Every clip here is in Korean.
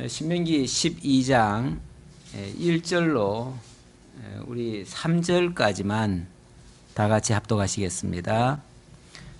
신명기 12장 1절로 우리 3절까지만 다 같이 합독하시겠습니다.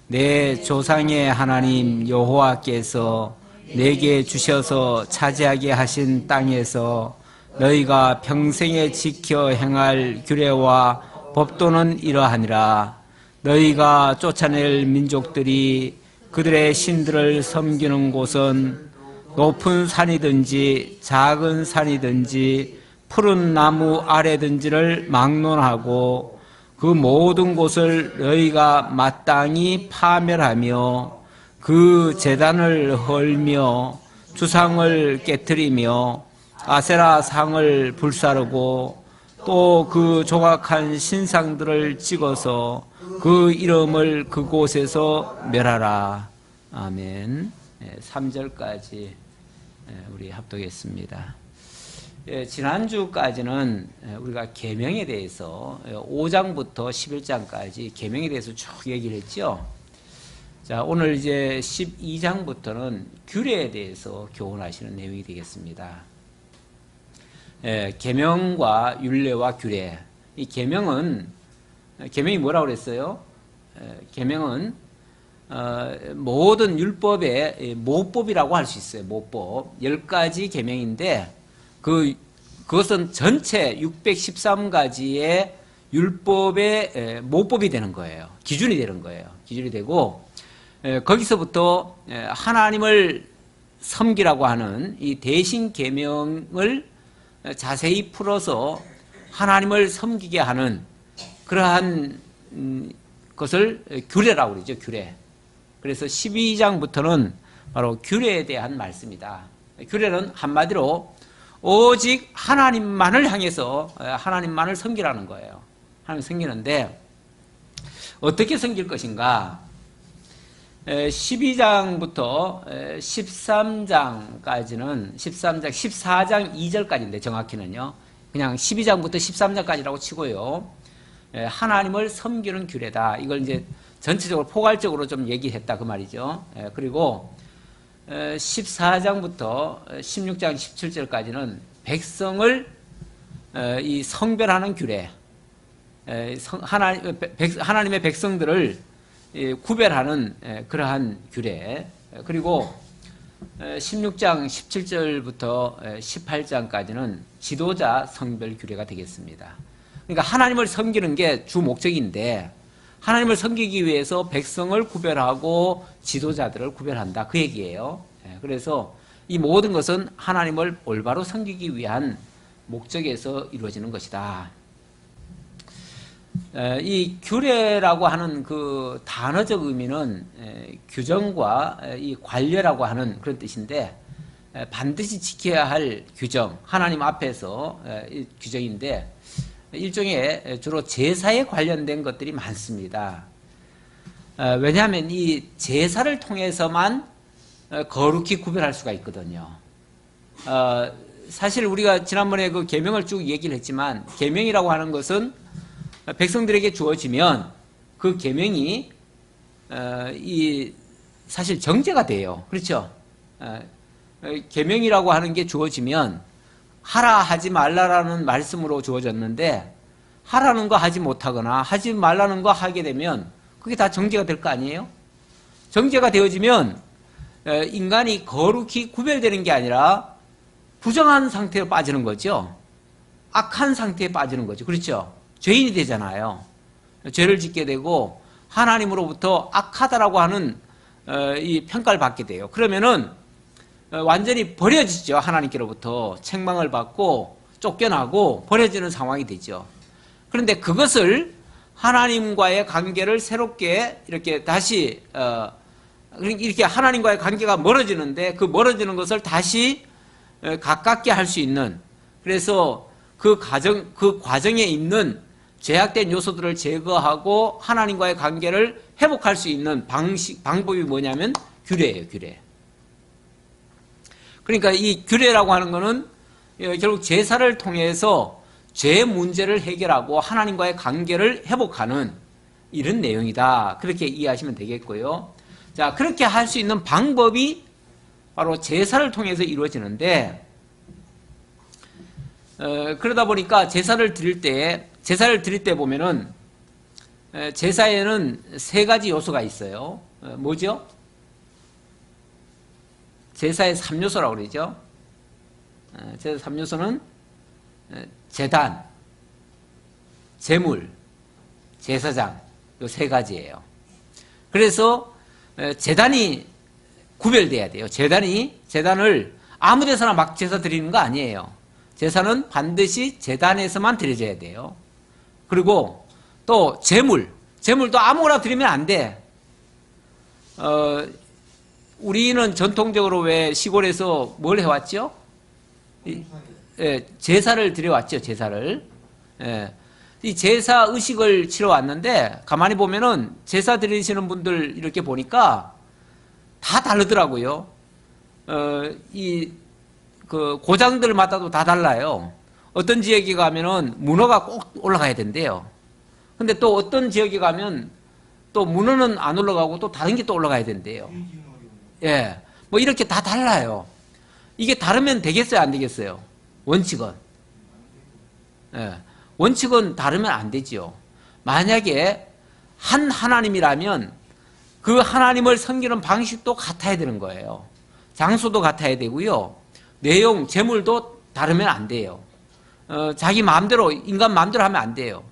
내 조상의 하나님 여호와께서 내게 주셔서 차지하게 하신 땅에서 너희가 평생에 지켜 행할 규례와 법도는 이러하니라. 너희가 쫓아낼 민족들이 그들의 신들을 섬기는 곳은 높은 산이든지 작은 산이든지 푸른 나무 아래든지를 막론하고 그 모든 곳을 너희가 마땅히 파멸하며 그 제단을 헐며 주상을 깨뜨리며 아세라 상을 불사르고 또 그 조각한 신상들을 찍어서 그 이름을 그곳에서 멸하라. 아멘. 3절까지 우리 합독했습니다. 지난주까지는 우리가 계명에 대해서 5장부터 11장까지 계명에 대해서 쭉 얘기를 했죠. 자, 오늘 이제 12장부터는 규례에 대해서 교훈하시는 내용이 되겠습니다. 계명과 율례와 규례. 이 계명이 뭐라고 그랬어요? 계명은 모든 율법의 모법이라고 할 수 있어요. 모법. 10가지 계명인데 그것은 전체 613가지의 율법의 모법이 되는 거예요. 기준이 되는 거예요. 기준이 되고 거기서부터 하나님을 섬기라고 하는 이 대신 계명을 자세히 풀어서 하나님을 섬기게 하는 그러한 것을 규례라고 그러죠. 규례. 그래서 12장부터는 바로 규례에 대한 말씀이다. 규례는 한마디로 오직 하나님만을 향해서 하나님만을 섬기라는 거예요. 하나님 섬기는데 어떻게 섬길 것인가? 12장부터 13장까지는 14장 2절까지인데 정확히는요. 그냥 12장부터 13장까지라고 치고요. 하나님을 섬기는 규례다. 이걸 이제 전체적으로 포괄적으로 좀 얘기했다 그 말이죠. 그리고 14장부터 16장 17절까지는 백성을 이 성별하는 규례, 하나님의 백성들을 구별하는 그러한 규례, 그리고 16장 17절부터 18장까지는 지도자 성별 규례가 되겠습니다. 그러니까 하나님을 섬기는 게 주 목적인데 하나님을 섬기기 위해서 백성을 구별하고 지도자들을 구별한다. 그 얘기예요. 그래서 이 모든 것은 하나님을 올바로 섬기기 위한 목적에서 이루어지는 것이다. 이 규례라고 하는 그 단어적 의미는 규정과 이 관례라고 하는 그런 뜻인데 반드시 지켜야 할 규정, 하나님 앞에서 규정인데 일종의 주로 제사에 관련된 것들이 많습니다. 왜냐하면 이 제사를 통해서만 거룩히 구별할 수가 있거든요. 사실 우리가 지난번에 그 계명을 쭉 얘기를 했지만 계명이라고 하는 것은 백성들에게 주어지면 그 계명이 이 사실 정죄가 돼요. 그렇죠? 계명이라고 하는 게 주어지면 하라 하지 말라라는 말씀으로 주어졌는데 하라는 거 하지 못하거나 하지 말라는 거 하게 되면 그게 다 정죄가 될 거 아니에요? 정죄가 되어지면 인간이 거룩히 구별되는 게 아니라 부정한 상태로 빠지는 거죠. 악한 상태에 빠지는 거죠. 그렇죠? 죄인이 되잖아요. 죄를 짓게 되고 하나님으로부터 악하다라고 하는 이 평가를 받게 돼요. 그러면은 완전히 버려지죠. 하나님께로부터 책망을 받고 쫓겨나고 버려지는 상황이 되죠. 그런데 그것을 하나님과의 관계를 새롭게 이렇게 다시 이렇게 하나님과의 관계가 멀어지는데 그 멀어지는 것을 다시 가깝게 할 수 있는, 그래서 그 과정에 있는 죄악된 요소들을 제거하고 하나님과의 관계를 회복할 수 있는 방법이 뭐냐면 규례예요. 규례. 그러니까 이 규례라고 하는 것은 결국 제사를 통해서 죄 문제를 해결하고 하나님과의 관계를 회복하는 이런 내용이다. 그렇게 이해하시면 되겠고요. 자, 그렇게 할 수 있는 방법이 바로 제사를 통해서 이루어지는데 그러다 보니까 제사를 드릴 때 보면은 제사에는 세 가지 요소가 있어요. 뭐죠? 제사의 3요소라고 그러죠. 제사 3요소는 제단, 제물, 제사장 요 세 가지예요. 그래서 제단이 구별돼야 돼요. 제단을 아무 데서나 막 제사 드리는 거 아니에요. 제사는 반드시 제단에서만 드려져야 돼요. 그리고 또 제물도 아무거나 드리면 안 돼. 우리는 전통적으로 왜 시골에서 뭘 해왔죠? 제사를 드려왔죠. 제사를. 이 제사 의식을 치러 왔는데 가만히 보면은 제사 드리시는 분들 이렇게 보니까 다 다르더라고요. 그 고장들마다도 다 달라요. 어떤 지역에 가면은 문어가 꼭 올라가야 된대요. 근데 또 어떤 지역에 가면 또 문어는 안 올라가고 또 다른 게 또 올라가야 된대요. 예. 뭐 이렇게 다 달라요. 이게 다르면 되겠어요? 안 되겠어요? 원칙은. 예. 원칙은 다르면 안 되지요. 만약에 한 하나님이라면 그 하나님을 섬기는 방식도 같아야 되는 거예요. 장소도 같아야 되고요. 내용, 제물도 다르면 안 돼요. 자기 마음대로, 인간 마음대로 하면 안 돼요.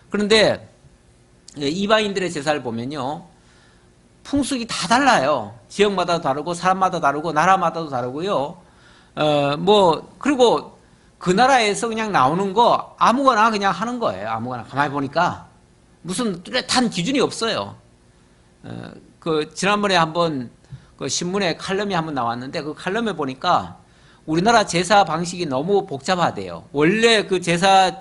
그런데 이방인들의 제사를 보면요. 풍습이 다 달라요. 지역마다 다르고 사람마다 다르고 나라마다도 다르고요. 그리고 그 나라에서 그냥 나오는 거 아무거나 그냥 하는 거예요. 아무거나. 가만히 보니까 무슨 뚜렷한 기준이 없어요. 지난번에 한번 그 신문에 칼럼이 한번 나왔는데 그 칼럼에 보니까 우리나라 제사 방식이 너무 복잡하대요. 원래 그 제사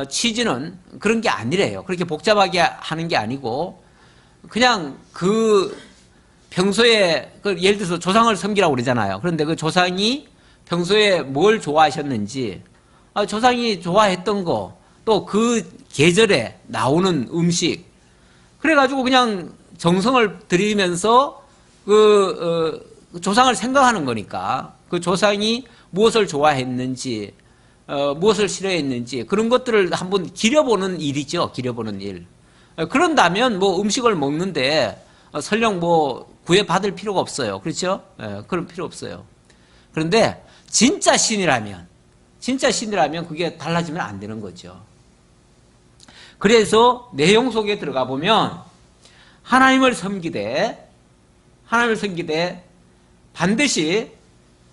취지는 그런 게 아니래요. 그렇게 복잡하게 하는 게 아니고 그냥 평소에 예를 들어서 조상을 섬기라고 그러잖아요. 그런데 그 조상이 평소에 뭘 좋아하셨는지, 조상이 좋아했던 거, 또 그 계절에 나오는 음식, 그래가지고 그냥 정성을 들이면서 조상을 생각하는 거니까 그 조상이 무엇을 좋아했는지, 무엇을 싫어했는지 그런 것들을 한번 기려보는 일이죠. 기려보는 일. 그런다면 뭐 음식을 먹는데 설령 뭐 구애받을 필요가 없어요. 그렇죠? 그런 필요 없어요. 그런데 진짜 신이라면 그게 달라지면 안 되는 거죠. 그래서 내용 속에 들어가 보면 하나님을 섬기되 반드시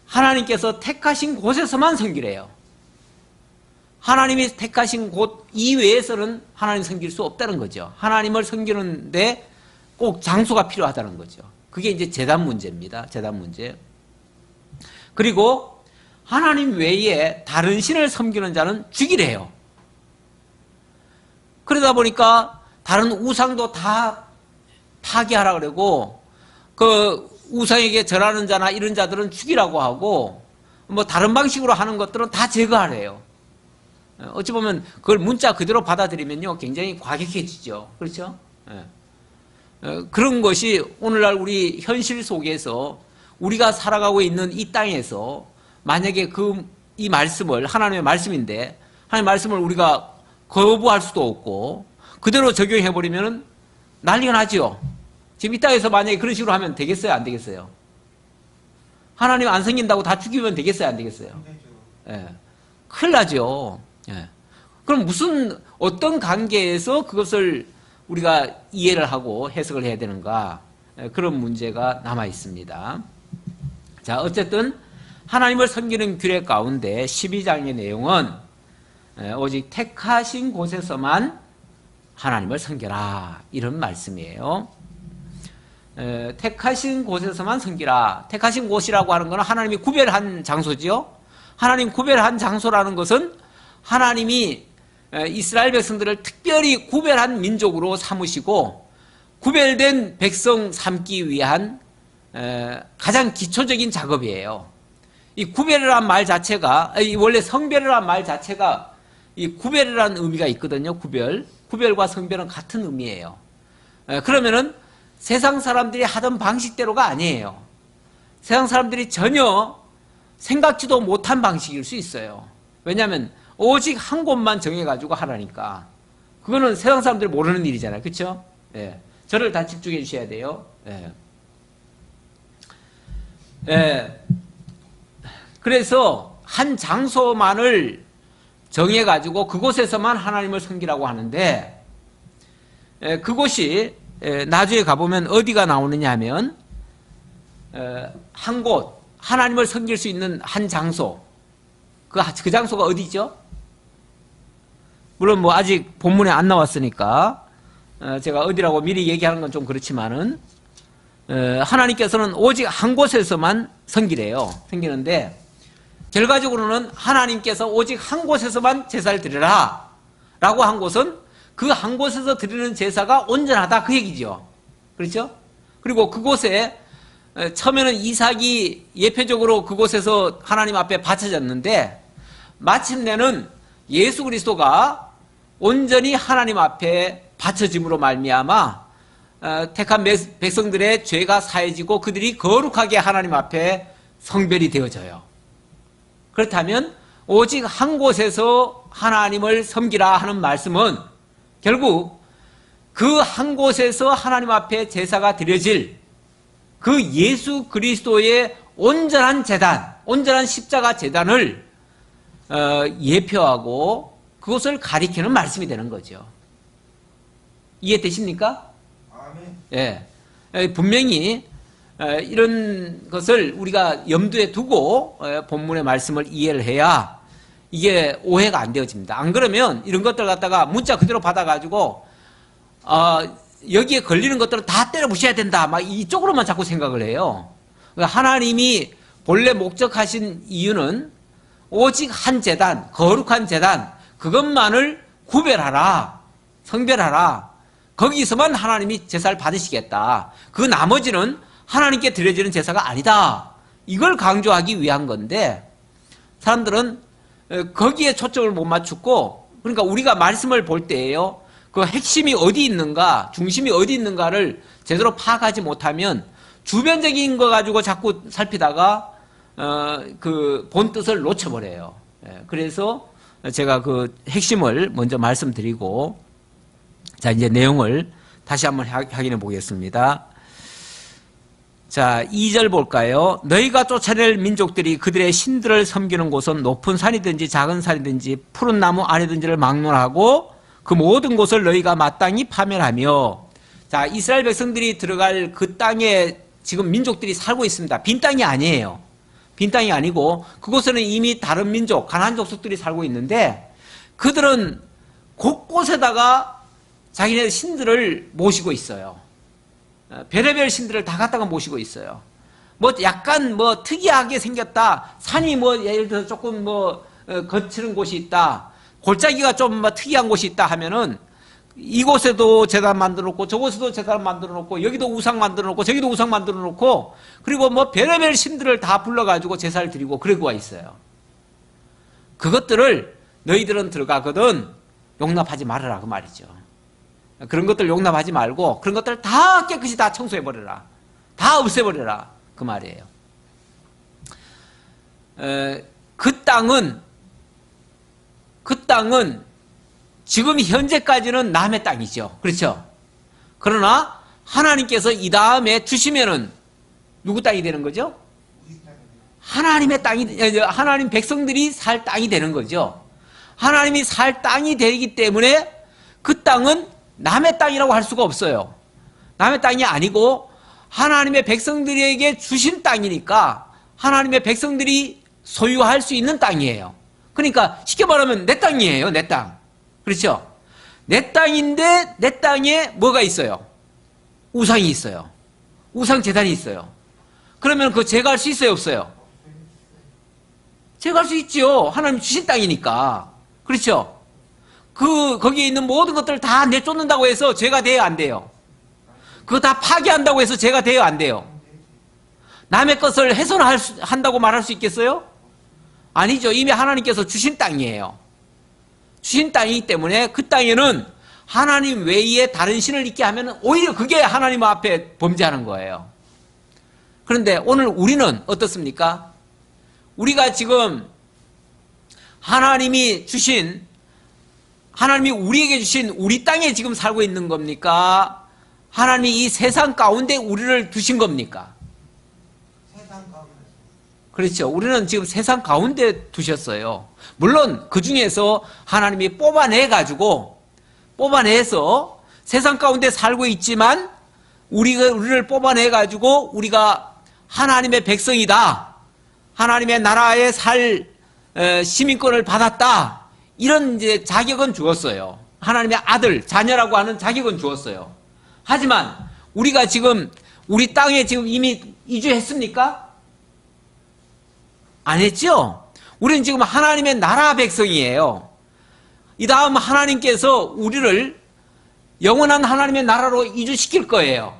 하나님께서 택하신 곳에서만 섬기래요. 하나님이 택하신 곳 이외에서는 하나님 섬길 수 없다는 거죠. 하나님을 섬기는데 꼭 장소가 필요하다는 거죠. 그게 이제 제단 문제입니다. 제단 문제. 그리고 하나님 외에 다른 신을 섬기는 자는 죽이래요. 그러다 보니까 다른 우상도 다 파괴하라 그러고 그 우상에게 절하는 자나 이런 자들은 죽이라고 하고 뭐 다른 방식으로 하는 것들은 다 제거하래요. 어찌 보면 그걸 문자 그대로 받아들이면요 굉장히 과격해지죠. 그렇죠? 그런 것이 오늘날 우리 현실 속에서 우리가 살아가고 있는 이 땅에서 만약에 이 말씀을 하나님의 말씀인데 하나님의 말씀을 우리가 거부할 수도 없고 그대로 적용해버리면 난리가 나죠. 지금 이 땅에서 만약에 그런 식으로 하면 되겠어요? 안 되겠어요? 하나님 안 생긴다고 다 죽이면 되겠어요? 안 되겠어요? 큰일 나죠. 그럼 어떤 관계에서 그것을 우리가 이해를 하고 해석을 해야 되는가? 그런 문제가 남아 있습니다. 자, 어쨌든 하나님을 섬기는 규례 가운데 12장의 내용은 오직 택하신 곳에서만 하나님을 섬겨라 이런 말씀이에요. 택하신 곳에서만 섬기라. 택하신 곳이라고 하는 것은 하나님이 구별한 장소지요. 하나님 구별한 장소라는 것은 하나님이 이스라엘 백성들을 특별히 구별한 민족으로 삼으시고 구별된 백성 삼기 위한 가장 기초적인 작업이에요. 이 구별이라는 말 자체가 원래 성별이라는 말 자체가 이 구별이라는 의미가 있거든요. 구별과 성별은 같은 의미예요. 그러면은 세상 사람들이 하던 방식대로가 아니에요. 세상 사람들이 전혀 생각지도 못한 방식일 수 있어요. 왜냐하면 오직 한 곳만 정해가지고 하라니까. 그거는 세상 사람들이 모르는 일이잖아요. 그렇죠? 예. 저를 다 집중해 주셔야 돼요. 예. 예. 그래서 한 장소만을 정해가지고 그곳에서만 하나님을 섬기라고 하는데, 그곳이 나중에 가보면 어디가 나오느냐 하면 한 곳, 하나님을 섬길 수 있는 한 장소, 그 장소가 어디죠? 물론 뭐 아직 본문에 안 나왔으니까 제가 어디라고 미리 얘기하는 건 좀 그렇지만은 하나님께서는 오직 한 곳에서만 섬기는데 결과적으로는 하나님께서 오직 한 곳에서만 제사를 드리라 라고 한 곳은 그 한 곳에서 드리는 제사가 온전하다 그 얘기죠. 그렇죠? 그리고 그곳에 처음에는 이삭이 예표적으로 그곳에서 하나님 앞에 바쳐졌는데 마침내는 예수 그리스도가 온전히 하나님 앞에 바쳐짐으로 말미암아 택한 백성들의 죄가 사해지고 그들이 거룩하게 하나님 앞에 성별이 되어져요. 그렇다면 오직 한 곳에서 하나님을 섬기라 하는 말씀은 결국 그 한 곳에서 하나님 앞에 제사가 드려질 그 예수 그리스도의 온전한 제단, 온전한 십자가 제단을 예표하고 그것을 가리키는 말씀이 되는 거죠. 이해되십니까? 아멘. 예. 분명히 이런 것을 우리가 염두에 두고 본문의 말씀을 이해를 해야 이게 오해가 안 되어집니다. 안 그러면 이런 것들 갖다가 문자 그대로 받아가지고 여기에 걸리는 것들은 다 때려 부셔야 된다. 막 이쪽으로만 자꾸 생각을 해요. 하나님이 본래 목적하신 이유는 오직 한 제단, 거룩한 제단, 그것만을 구별하라, 성별하라. 거기서만 하나님이 제사를 받으시겠다. 그 나머지는 하나님께 드려지는 제사가 아니다. 이걸 강조하기 위한 건데 사람들은 거기에 초점을 못 맞추고, 그러니까 우리가 말씀을 볼 때에요, 그 핵심이 어디 있는가, 중심이 어디 있는가를 제대로 파악하지 못하면 주변적인 거 가지고 자꾸 살피다가 그 본 뜻을 놓쳐버려요. 그래서 제가 그 핵심을 먼저 말씀드리고, 자, 이제 내용을 다시 한번 확인해 보겠습니다. 자, 2절 볼까요? 너희가 쫓아낼 민족들이 그들의 신들을 섬기는 곳은 높은 산이든지 작은 산이든지 푸른 나무 아래든지를 막론하고 그 모든 곳을 너희가 마땅히 파멸하며. 자, 이스라엘 백성들이 들어갈 그 땅에 지금 민족들이 살고 있습니다. 빈 땅이 아니에요. 빈 땅이 아니고 그곳에는 이미 다른 민족, 가나안 족속들이 살고 있는데 그들은 곳곳에다가 자기네 신들을 모시고 있어요. 별의별 신들을 다 갖다가 모시고 있어요. 뭐 약간 뭐 특이하게 생겼다. 산이 뭐 예를 들어서 조금 뭐 거치는 곳이 있다. 골짜기가 좀 뭐 특이한 곳이 있다 하면은 이곳에도 제단 만들어 놓고 저곳에도 제단 만들어 놓고 여기도 우상 만들어 놓고 저기도 우상 만들어 놓고 그리고 뭐 별의별 신들을 다 불러가지고 제사를 드리고 그러고 와 있어요. 그것들을 너희들은 들어가거든 용납하지 말아라 그 말이죠. 그런 것들 용납하지 말고 그런 것들 다 깨끗이 다 청소해버려라. 다 없애버려라. 그 말이에요. 그 땅은 지금 현재까지는 남의 땅이죠. 그렇죠? 그러나 하나님께서 이 다음에 주시면은 누구 땅이 되는 거죠? 하나님의 땅이, 하나님 백성들이 살 땅이 되는 거죠. 하나님이 살 땅이 되기 때문에 그 땅은 남의 땅이라고 할 수가 없어요. 남의 땅이 아니고 하나님의 백성들에게 주신 땅이니까 하나님의 백성들이 소유할 수 있는 땅이에요. 그러니까 쉽게 말하면 내 땅이에요. 내 땅. 그렇죠? 내 땅인데 내 땅에 뭐가 있어요? 우상이 있어요. 우상 제단이 있어요. 그러면 그거 제거할 수 있어요? 없어요? 제거할 수 있죠. 하나님 주신 땅이니까. 그렇죠? 거기에 있는 모든 것들을 다 내쫓는다고 해서 죄가 돼요, 안 돼요? 그거 다 파괴한다고 해서 죄가 돼요, 안 돼요? 남의 것을 훼손한다고 말할 수 있겠어요? 아니죠. 이미 하나님께서 주신 땅이에요. 주신 땅이기 때문에 그 땅에는 하나님 외에 다른 신을 있게 하면 오히려 그게 하나님 앞에 범죄하는 거예요. 그런데 오늘 우리는 어떻습니까? 우리가 지금 하나님이 우리에게 주신 우리 땅에 지금 살고 있는 겁니까? 하나님이 이 세상 가운데 우리를 두신 겁니까? 세상 가운데. 그렇죠. 우리는 지금 세상 가운데 두셨어요. 물론 그 중에서 하나님이 뽑아내서 세상 가운데 살고 있지만 우리를 뽑아내가지고 우리가 하나님의 백성이다. 하나님의 나라에 살 시민권을 받았다. 이런 이제 자격은 주었어요. 하나님의 아들, 자녀라고 하는 자격은 주었어요. 하지만 우리가 지금 우리 땅에 지금 이미 이주했습니까? 안 했죠? 우리는 지금 하나님의 나라 백성이에요. 이 다음 하나님께서 우리를 영원한 하나님의 나라로 이주시킬 거예요.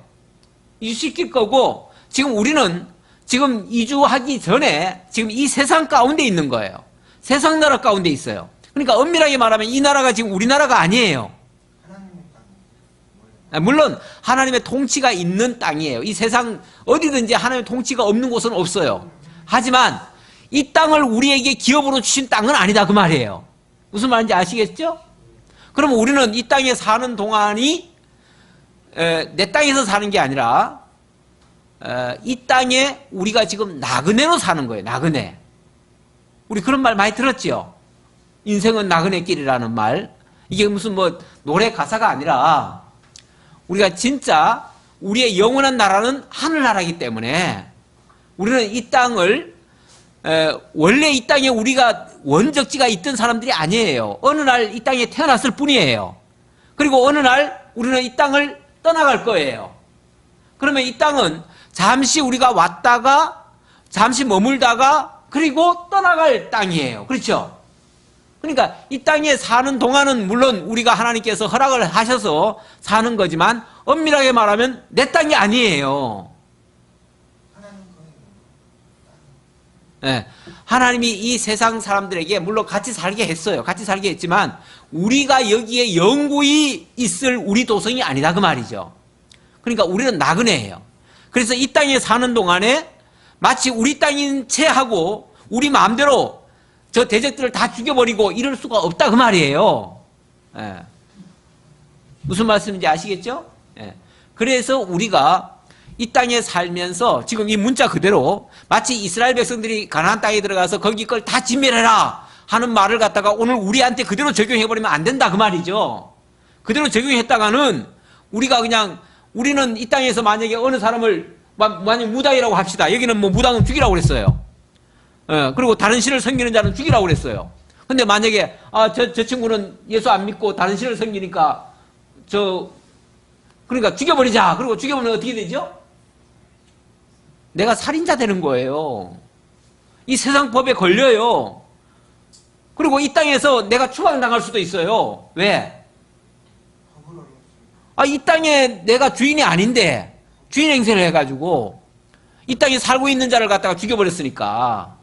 이주시킬 거고, 지금 우리는 지금 이주하기 전에 지금 이 세상 가운데 있는 거예요. 세상 나라 가운데 있어요. 그러니까 엄밀하게 말하면 이 나라가 지금 우리나라가 아니에요. 물론 하나님의 통치가 있는 땅이에요. 이 세상 어디든지 하나님의 통치가 없는 곳은 없어요. 하지만 이 땅을 우리에게 기업으로 주신 땅은 아니다 그 말이에요. 무슨 말인지 아시겠죠? 그러면 우리는 이 땅에 사는 동안이 내 땅에서 사는 게 아니라 이 땅에 우리가 지금 나그네로 사는 거예요. 나그네. 우리 그런 말 많이 들었죠? 인생은 나그네 길이라는 말. 이게 무슨 노래 가사가 아니라 우리가 진짜 우리의 영원한 나라는 하늘나라이기 때문에 우리는 이 땅을 원래 이 땅에 우리가 원적지가 있던 사람들이 아니에요. 어느 날 이 땅에 태어났을 뿐이에요. 그리고 어느 날 우리는 이 땅을 떠나갈 거예요. 그러면 이 땅은 잠시 우리가 왔다가 잠시 머물다가 그리고 떠나갈 땅이에요. 그렇죠? 그러니까 이 땅에 사는 동안은 물론 우리가 하나님께서 허락을 하셔서 사는 거지만 엄밀하게 말하면 내 땅이 아니에요. 네. 하나님이 이 세상 사람들에게 물론 같이 살게 했어요. 같이 살게 했지만 우리가 여기에 영구히 있을 우리 도성이 아니다 그 말이죠. 그러니까 우리는 나그네예요. 그래서 이 땅에 사는 동안에 마치 우리 땅인 채 하고 우리 마음대로 저 대적들을 다 죽여버리고 이럴 수가 없다 그 말이에요. 네. 무슨 말씀인지 아시겠죠? 네. 그래서 우리가 이 땅에 살면서 지금 이 문자 그대로 마치 이스라엘 백성들이 가나안 땅에 들어가서 거기 걸 다 진멸해라 하는 말을 갖다가 오늘 우리한테 그대로 적용해버리면 안 된다 그 말이죠. 그대로 적용했다가는 우리가 그냥 우리는 이 땅에서 만약에 어느 사람을 만약 무당이라고 합시다. 여기는 무당은 죽이라고 그랬어요. 그리고 다른 신을 섬기는 자는 죽이라고 그랬어요. 근데 만약에 저 친구는 예수 안 믿고 다른 신을 섬기니까 그러니까 죽여버리자. 그리고 죽여버리면 어떻게 되죠? 내가 살인자 되는 거예요. 이 세상 법에 걸려요. 그리고 이 땅에서 내가 추방당할 수도 있어요. 왜? 이 땅에 내가 주인이 아닌데 주인 행세를 해가지고 이 땅에 살고 있는 자를 갖다가 죽여버렸으니까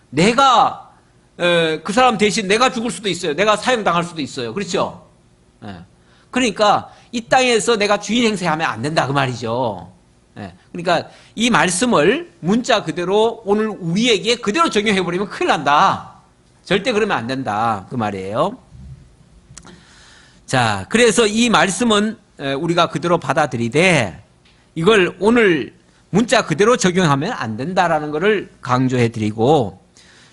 내가 그 사람 대신 내가 죽을 수도 있어요. 내가 사형당할 수도 있어요. 그렇죠? 그러니까 이 땅에서 내가 주인 행세하면 안 된다 그 말이죠. 그러니까 이 말씀을 문자 그대로 오늘 우리에게 그대로 적용해버리면 큰일 난다. 절대 그러면 안 된다 그 말이에요. 자, 그래서 이 말씀은 우리가 그대로 받아들이되 이걸 오늘 문자 그대로 적용하면 안 된다라는 것을 강조해드리고,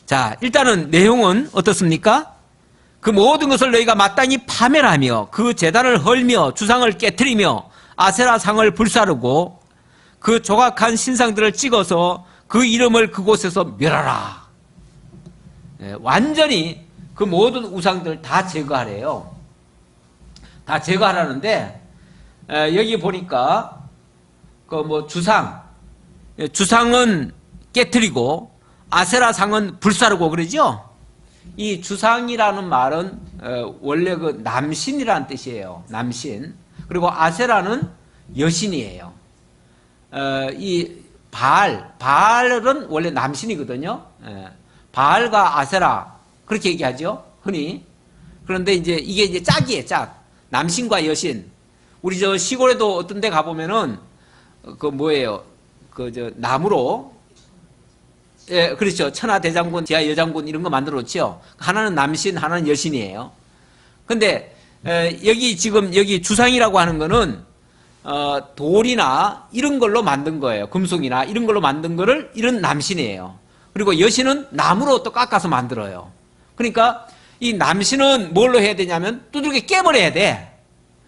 자, 일단은 내용은 어떻습니까? 그 모든 것을 너희가 마땅히 파멸하며 그 제단을 헐며 주상을 깨트리며 아세라 상을 불사르고 그 조각한 신상들을 찍어서 그 이름을 그곳에서 멸하라. 완전히 그 모든 우상들을 다 제거하래요. 다 제거하라는데 여기 보니까 그 주상은 깨트리고 아세라상은 불사르고 그러죠. 이 주상이라는 말은 원래 그 남신이라는 뜻이에요. 남신. 그리고 아세라는 여신이에요. 이 바알은 원래 남신이거든요. 바알과 아세라 그렇게 얘기하죠. 흔히. 그런데 이게 이제 짝이에요. 짝. 남신과 여신. 우리 저 시골에도 어떤 데 가보면은 나무로 예, 그렇죠. 천하 대장군, 지하 여장군 이런 거 만들어 놓죠. 하나는 남신, 하나는 여신이에요. 근데 여기 지금 여기 주상이라고 하는 거는 돌이나 이런 걸로 만든 거예요. 금속이나 이런 걸로 만든 거를 이런 남신이에요. 그리고 여신은 나무로 또 깎아서 만들어요. 그러니까 이 남신은 뭘로 해야 되냐면 두들겨 깨버려야 돼.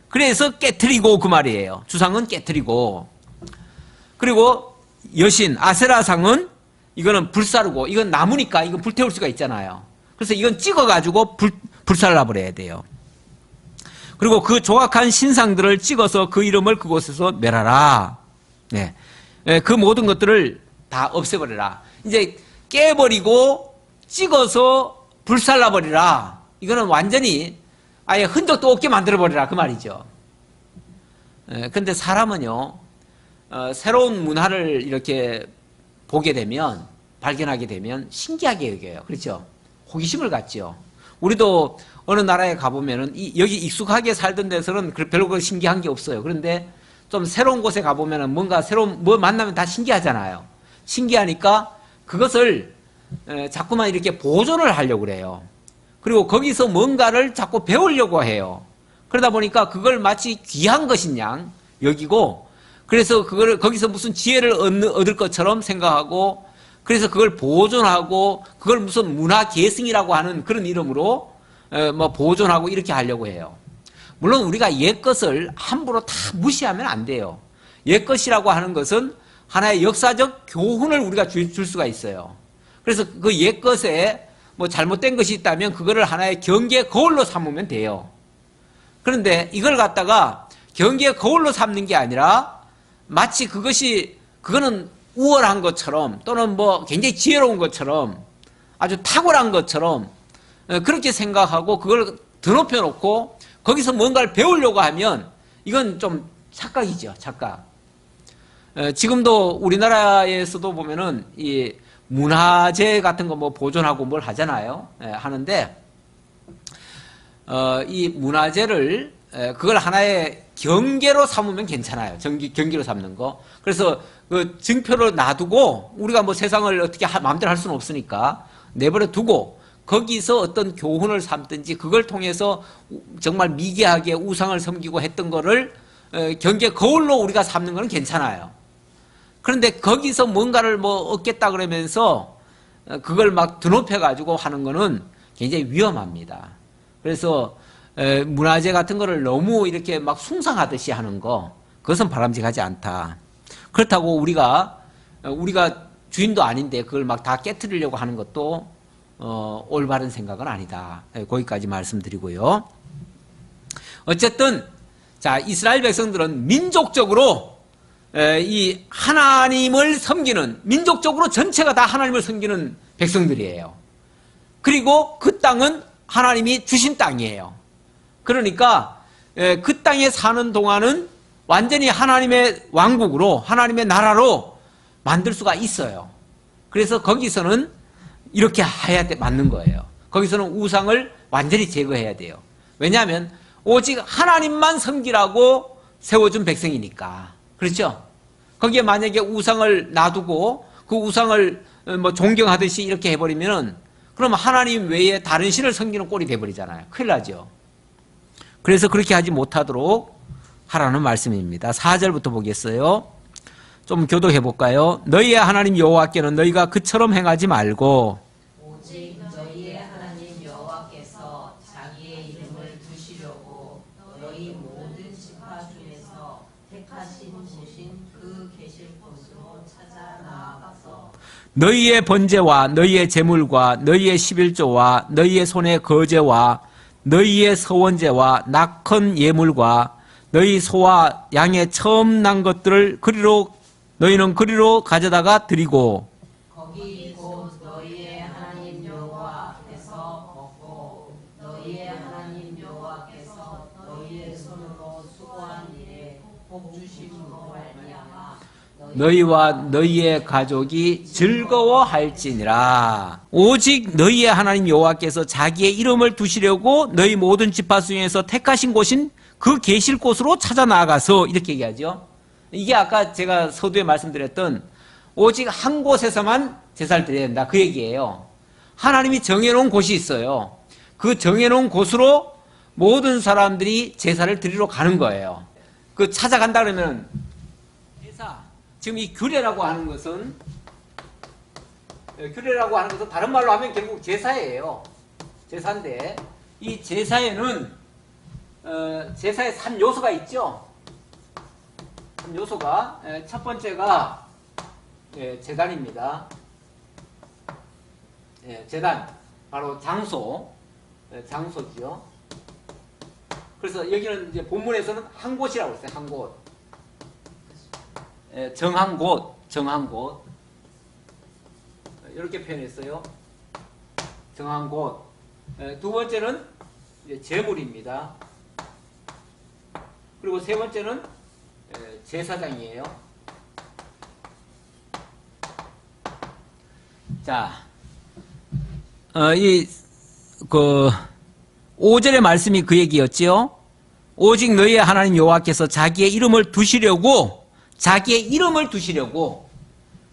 그래서 깨트리고 그 말이에요. 주상은 깨트리고. 그리고 여신, 아세라상은 이거는 불사르고, 이건 나무니까 이건 불태울 수가 있잖아요. 그래서 이건 찍어가지고 불살라버려야 돼요. 그리고 그 조각한 신상들을 찍어서 그 이름을 그곳에서 멸하라. 네. 그 모든 것들을 다 없애버리라. 이제 깨버리고 찍어서 불살라버리라. 이거는 완전히 아예 흔적도 없게 만들어버리라. 그 말이죠. 근데 사람은요, 새로운 문화를 이렇게 보게 되면, 발견하게 되면 신기하게 여겨요. 그렇죠? 호기심을 갖죠. 우리도 어느 나라에 가보면은 여기 익숙하게 살던 데서는 별로 그 신기한 게 없어요. 그런데 좀 새로운 곳에 가보면은 뭔가 새로운 뭐 만나면 다 신기하잖아요. 신기하니까 그것을 자꾸만 이렇게 보존을 하려고 그래요. 그리고 거기서 뭔가를 자꾸 배우려고 해요. 그러다 보니까 그걸 마치 귀한 것인 양 여기고, 그래서 그걸 거기서 무슨 지혜를 얻을 것처럼 생각하고, 그래서 그걸 보존하고, 그걸 무슨 문화 계승이라고 하는 그런 이름으로 뭐 보존하고 이렇게 하려고 해요. 물론 우리가 옛것을 함부로 다 무시하면 안 돼요. 옛것이라고 하는 것은 하나의 역사적 교훈을 우리가 줄 수가 있어요. 그래서 그 옛것에 뭐 잘못된 것이 있다면 그거를 하나의 경계의 거울로 삼으면 돼요. 그런데 이걸 갖다가 경계의 거울로 삼는 게 아니라 마치 그거는 우월한 것처럼 또는 뭐 굉장히 지혜로운 것처럼 아주 탁월한 것처럼 그렇게 생각하고 그걸 드높여 놓고 거기서 뭔가를 배우려고 하면 이건 좀 착각이죠. 착각. 지금도 우리나라에서도 보면은 이 문화재 같은 거 뭐 보존하고 뭘 하잖아요. 하는데 이 문화재를 그걸 하나의 경계로 삼으면 괜찮아요. 경계로 삼는 거. 그래서 그 증표를 놔두고 우리가 뭐 세상을 어떻게 마음대로 할 수는 없으니까 내버려 두고 거기서 어떤 교훈을 삼든지 그걸 통해서 정말 미개하게 우상을 섬기고 했던 거를 경계 거울로 우리가 삼는 거는 괜찮아요. 그런데 거기서 뭔가를 뭐 얻겠다 그러면서 그걸 막 드높여 가지고 하는 거는 굉장히 위험합니다. 그래서 문화재 같은 거를 너무 이렇게 막 숭상하듯이 하는 거, 그것은 바람직하지 않다. 그렇다고 우리가 주인도 아닌데 그걸 막 다 깨트리려고 하는 것도 올바른 생각은 아니다. 거기까지 말씀드리고요. 어쨌든 자, 이스라엘 백성들은 민족적으로 이 하나님을 섬기는, 민족적으로 전체가 다 하나님을 섬기는 백성들이에요. 그리고 그 땅은 하나님이 주신 땅이에요. 그러니까 그 땅에 사는 동안은 완전히 하나님의 왕국으로, 하나님의 나라로 만들 수가 있어요. 그래서 거기서는 이렇게 해야 맞는 거예요. 거기서는 우상을 완전히 제거해야 돼요. 왜냐하면 오직 하나님만 섬기라고 세워준 백성이니까. 그렇죠? 거기에 만약에 우상을 놔두고 그 우상을 뭐 존경하듯이 이렇게 해버리면은 그러면 하나님 외에 다른 신을 섬기는 꼴이 돼버리잖아요. 큰일 나죠. 그래서 그렇게 하지 못하도록 하라는 말씀입니다. 4절부터 보겠어요. 좀 교독해 볼까요? 너희의 하나님 여호와께는 너희가 그처럼 행하지 말고 오직 너희의 하나님 여호와께서 자기의 이름을 두시려고 너희 모든 지파 중에서 택하신 곳인 그 계실 곳으로 찾아 나아가서 너희의 번제와 너희의 제물과 너희의 11조와 너희의 손의 거제와 너희의 서원제와 낙헌 예물과 너희 소와 양의 처음 난 것들을 너희는 그리로 가져다가 드리고 거기 곧 너희의 하나님 여호와께서 먹고 너희의 하나님 여호와께서 너희의 손으로 수고한 일에 복 주심으로 말미암아 너희와 너희의 가족이 즐거워할지니라. 오직 너희의 하나님 여호와께서 자기의 이름을 두시려고 너희 모든 지파 중에서 택하신 곳인 그 계실 곳으로 찾아 나아가서, 이렇게 얘기하죠. 이게 아까 제가 서두에 말씀드렸던 오직 한 곳에서만 제사를 드려야 된다. 그 얘기예요. 하나님이 정해놓은 곳이 있어요. 그 정해놓은 곳으로 모든 사람들이 제사를 드리러 가는 거예요. 그 찾아간다 그러면 제사, 지금 이 규례라고 하는 것은 다른 말로 하면 결국 제사예요. 제사인데 이 제사에는 제사에 3요소가 있죠. 3요소가 첫 번째가 제단입니다. 제단, 바로 장소죠. 그래서 여기는 이제 본문에서는 한 곳이라고 했어요. 한 곳. 정한 곳. 이렇게 표현했어요. 정한 곳. 두 번째는 이제 제물입니다. 그리고 세 번째는 제사장이에요. 자, 5절의 말씀이 그 얘기였지요. 오직 너희의 하나님 여호와께서 자기의 이름을 두시려고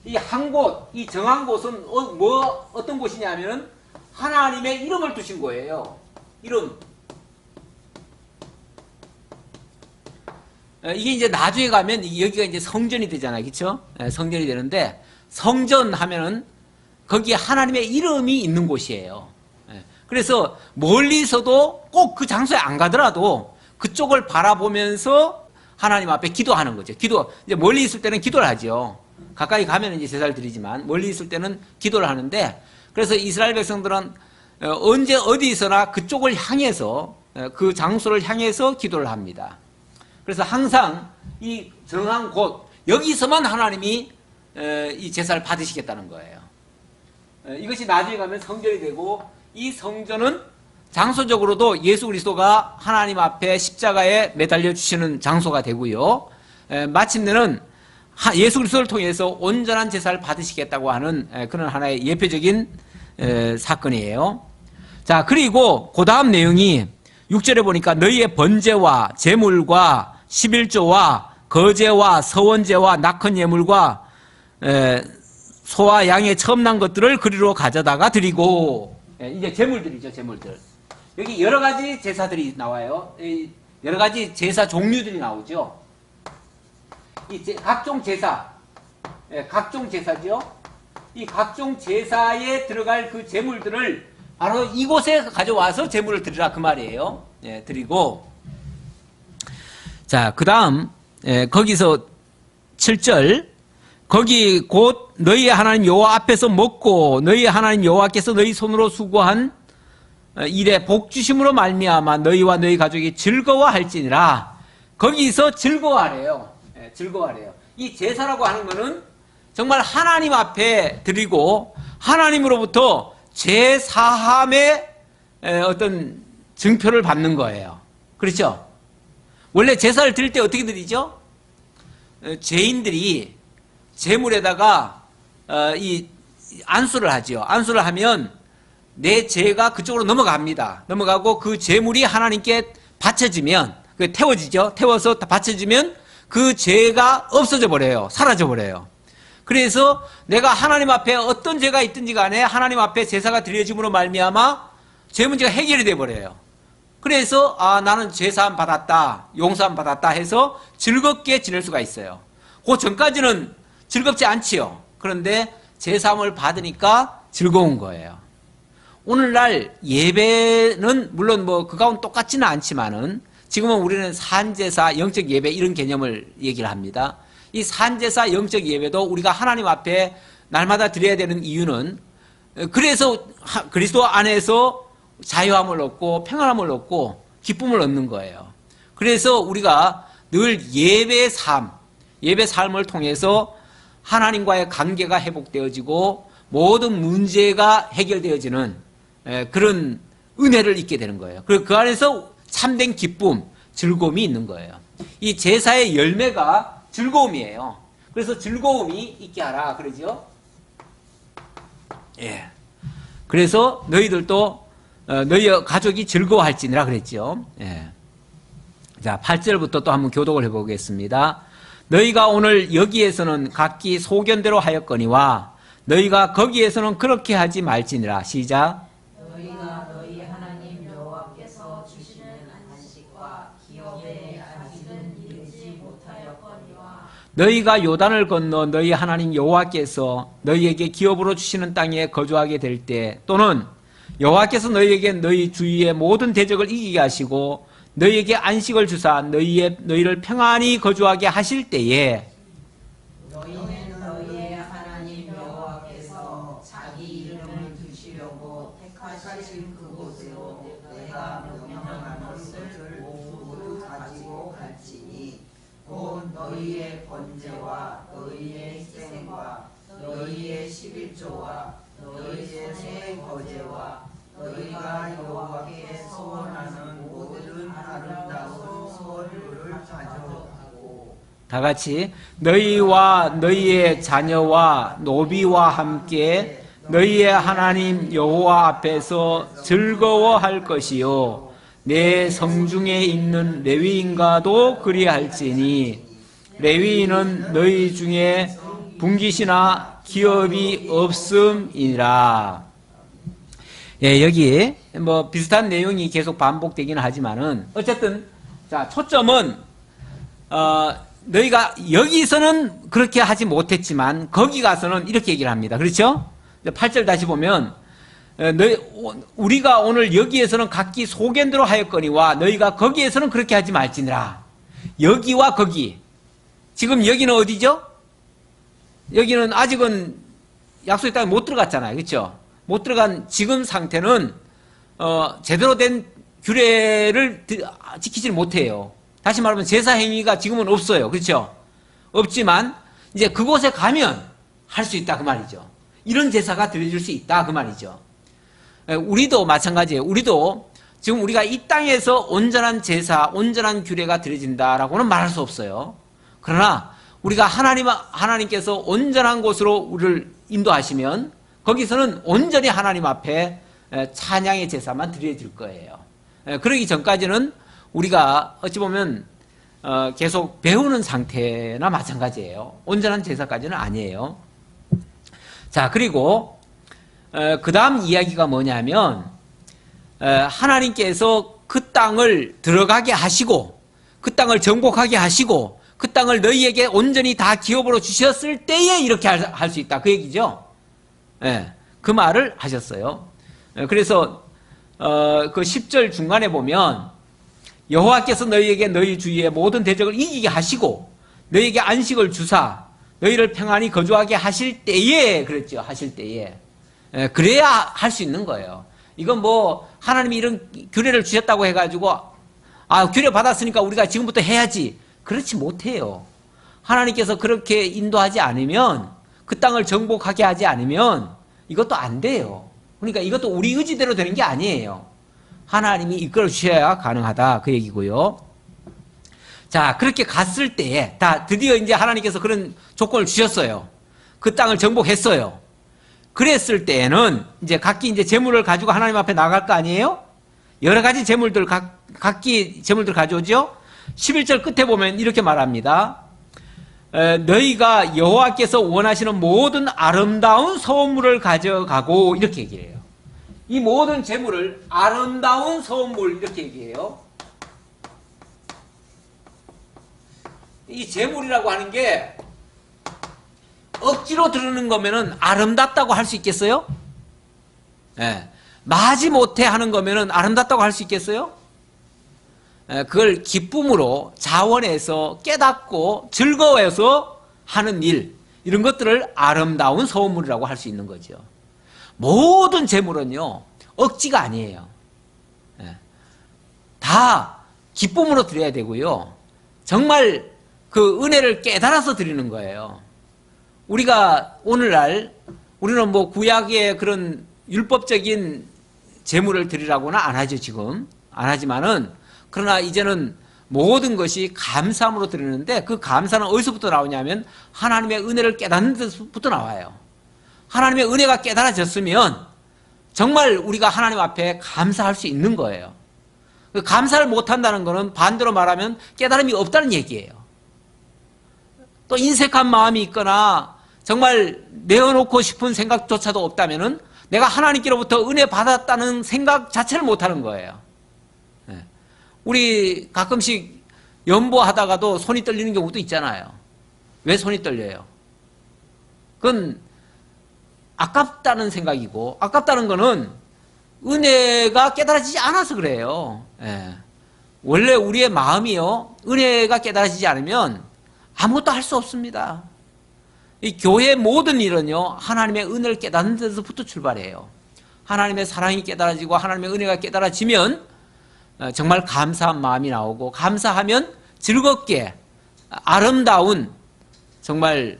이 한 곳, 이 정한 곳은 어떤 곳이냐면 하나님의 이름을 두신 거예요. 이름. 이게 이제 나중에 가면 여기가 이제 성전이 되잖아요. 그렇죠? 성전이 되는데 성전 하면은 거기에 하나님의 이름이 있는 곳이에요. 그래서 멀리서도 꼭 그 장소에 안 가더라도 그쪽을 바라보면서 하나님 앞에 기도하는 거죠. 이제 멀리 있을 때는 기도를 하죠. 가까이 가면 이제 제사를 드리지만 멀리 있을 때는 기도를 하는데, 그래서 이스라엘 백성들은 언제 어디서나 그쪽을 향해서, 그 장소를 향해서 기도를 합니다. 그래서 항상 이 정한 곳, 여기서만 하나님이 이 제사를 받으시겠다는 거예요. 이것이 나중에 가면 성전이 되고, 이 성전은 장소적으로도 예수 그리스도가 하나님 앞에 십자가에 매달려 주시는 장소가 되고요. 마침내는 예수 그리스도를 통해서 온전한 제사를 받으시겠다고 하는 그런 하나의 예표적인 사건이에요. 자, 그리고 그 다음 내용이 6절에 보니까 너희의 번제와 제물과 11조와 거제와 서원제와 낙헌 예물과 소와 양의 처음 난 것들을 그리로 가져다가 드리고, 이제 제물들이죠. 제물들. 여기 여러 가지 제사들이 나와요. 여러 가지 제사 종류들이 나오죠. 각종 제사, 각종 제사죠. 이 각종 제사에 들어갈 그 제물들을 바로 이곳에 가져와서 제물을 드리라, 그 말이에요. 드리고, 자, 그 다음 거기서 7절, 거기 곧 너희의 하나님 여호와 앞에서 먹고 너희의 하나님 여호와께서 너희 손으로 수고한 일에 복 주심으로 말미암아 너희와 너희 가족이 즐거워할지니라. 거기서 즐거워하래요. 즐거워하래요. 이 제사라고 하는 거는 정말 하나님 앞에 드리고 하나님으로부터 죄사함의 어떤 증표를 받는 거예요. 그렇죠? 원래 제사를 드릴 때 어떻게 드리죠? 죄인들이 제물에다가 이 안수를 하죠. 안수를 하면 내 죄가 그쪽으로 넘어갑니다. 넘어가고 그 제물이 하나님께 바쳐지면, 태워지죠. 태워서 바쳐지면 그 죄가 없어져 버려요. 사라져 버려요. 그래서 내가 하나님 앞에 어떤 죄가 있든지 간에 하나님 앞에 제사가 드려짐으로 말미암아 죄 문제가 해결이 돼 버려요. 그래서 나는 죄사함 받았다, 용서함 받았다 해서 즐겁게 지낼 수가 있어요. 그 전까지는 즐겁지 않지요. 그런데 제사함을 받으니까 즐거운 거예요. 오늘날 예배는 물론 그 가운데 똑같지는 않지만은 지금은 우리는 산제사, 영적 예배 이런 개념을 얘기를 합니다. 이 산제사, 영적 예배도 우리가 하나님 앞에 날마다 드려야 되는 이유는 그래서 그리스도 안에서 자유함을 얻고 평안함을 얻고 기쁨을 얻는 거예요. 그래서 우리가 늘 예배의 삶을 통해서 하나님과의 관계가 회복되어지고 모든 문제가 해결되어지는 그런 은혜를 잊게 되는 거예요. 그리고 그 안에서 참된 기쁨, 즐거움이 있는 거예요. 이 제사의 열매가 즐거움이에요. 그래서 즐거움이 있게 하라 그러죠. 예. 그래서 너희들도 너희 가족이 즐거워할지니라 그랬죠. 예. 자, 8절부터 또 한번 교독을 해보겠습니다. 너희가 오늘 여기에서는 각기 소견대로 하였거니와 너희가 거기에서는 그렇게 하지 말지니라. 시작. 너희가 너희 하나님 여호와께서 주시는 안식과 기업에 아직은 이르지 못하였거니와 너희가 요단을 건너 너희 하나님 여호와께서 너희에게 기업으로 주시는 땅에 거주하게 될 때, 또는 여호와께서 너희에게 너희 주위의 모든 대적을 이기게 하시고 너희에게 안식을 주사 너희를 평안히 거주하게 하실 때에, 너희는 너희의 하나님 여호와께서 자기 이름을 두시려고 택하신 그곳으로 내가 명령한 것을 모두 가지고 갈지니 곧 너희의 번제와 너희의 희생과 너희의 11조와 너희의 새 거제와 너희가 여호와께 소원하는 모든 아름다운 소원을 가져가고 다 같이 너희와 너희의 자녀와 노비와 함께 너희의 하나님 여호와 앞에서 즐거워할 것이요 내 성중에 있는 레위인과도 그리할지니 레위인은 너희 중에 분깃이나 기업이 없음이라. 예, 여기 뭐 비슷한 내용이 계속 반복되기는 하지만은 어쨌든 자, 초점은 너희가 여기서는 그렇게 하지 못했지만 거기 가서는 이렇게 얘기를 합니다. 그렇죠? 8절 다시 보면 우리가 오늘 여기에서는 각기 소견대로 하였거니와 너희가 거기에서는 그렇게 하지 말지니라. 여기와 거기. 지금 여기는 어디죠? 여기는 아직은 약속의 땅에 못 들어갔잖아요. 그렇죠? 못 들어간 지금 상태는 제대로 된 규례를 지키지 못해요. 다시 말하면 제사 행위가 지금은 없어요. 그렇죠? 없지만 이제 그곳에 가면 할 수 있다 그 말이죠. 이런 제사가 드려질 수 있다 그 말이죠. 우리도 마찬가지예요. 우리도 지금 우리가 이 땅에서 온전한 제사, 온전한 규례가 드려진다라고는 말할 수 없어요. 그러나 우리가 하나님께서 온전한 곳으로 우리를 인도하시면 거기서는 온전히 하나님 앞에 찬양의 제사만 드려질 거예요. 그러기 전까지는 우리가 어찌 보면 계속 배우는 상태나 마찬가지예요. 온전한 제사까지는 아니에요. 자, 그리고 그 다음 이야기가 뭐냐면 하나님께서 그 땅을 들어가게 하시고 그 땅을 정복하게 하시고 그 땅을 너희에게 온전히 다 기업으로 주셨을 때에 이렇게 할 수 있다 그 얘기죠. 예, 그 말을 하셨어요. 그래서 그 10절 중간에 보면 여호와께서 너희에게 너희 주위의 모든 대적을 이기게 하시고 너희에게 안식을 주사 너희를 평안히 거주하게 하실 때에 그랬죠. 하실 때에. 그래야 할 수 있는 거예요. 이건 뭐 하나님이 이런 규례를 주셨다고 해가지고 규례 받았으니까 우리가 지금부터 해야지. 그렇지 못해요. 하나님께서 그렇게 인도하지 않으면 그 땅을 정복하게 하지 않으면 이것도 안 돼요. 그러니까 이것도 우리 의지대로 되는 게 아니에요. 하나님이 이끌어 주셔야 가능하다 그 얘기고요. 자, 그렇게 갔을 때에 드디어 이제 하나님께서 그런 조건을 주셨어요. 그 땅을 정복했어요. 그랬을 때에는 이제 각기 이제 재물을 가지고 하나님 앞에 나갈 거 아니에요? 여러 가지 재물들 각기 재물들 가져오죠. 11절 끝에 보면 이렇게 말합니다. 너희가 여호와께서 원하시는 모든 아름다운 소물을 가져가고 이렇게 얘기해요. 이 모든 재물을 아름다운 소물 이렇게 얘기해요. 이 재물이라고 하는 게 억지로 들으는 거면은 아름답다고 할 수 있겠어요? 예. 마지 못해 하는 거면은 아름답다고 할 수 있겠어요? 그걸 기쁨으로 자원해서 깨닫고 즐거워해서 하는 일, 이런 것들을 아름다운 소물이라고 할 수 있는 거죠. 모든 재물은요 억지가 아니에요. 다 기쁨으로 드려야 되고요. 정말 그 은혜를 깨달아서 드리는 거예요. 우리가 오늘날 우리는 뭐 구약의 그런 율법적인 재물을 드리라고는 안 하죠. 지금 안 하지만은 그러나 이제는 모든 것이 감사함으로 드리는데 그 감사는 어디서부터 나오냐면 하나님의 은혜를 깨닫는 데서부터 나와요. 하나님의 은혜가 깨달아졌으면 정말 우리가 하나님 앞에 감사할 수 있는 거예요. 감사를 못한다는 것은 반대로 말하면 깨달음이 없다는 얘기예요. 또 인색한 마음이 있거나 정말 내어놓고 싶은 생각조차도 없다면은 내가 하나님께로부터 은혜 받았다는 생각 자체를 못하는 거예요. 우리 가끔씩 연보하다가도 손이 떨리는 경우도 있잖아요. 왜 손이 떨려요? 그건 아깝다는 생각이고, 아깝다는 거는 은혜가 깨달아지지 않아서 그래요. 원래 우리의 마음이요, 은혜가 깨달아지지 않으면 아무것도 할 수 없습니다. 이 교회의 모든 일은요, 하나님의 은혜를 깨닫는 데서부터 출발해요. 하나님의 사랑이 깨달아지고 하나님의 은혜가 깨달아지면 정말 감사한 마음이 나오고, 감사하면 즐겁게 아름다운 정말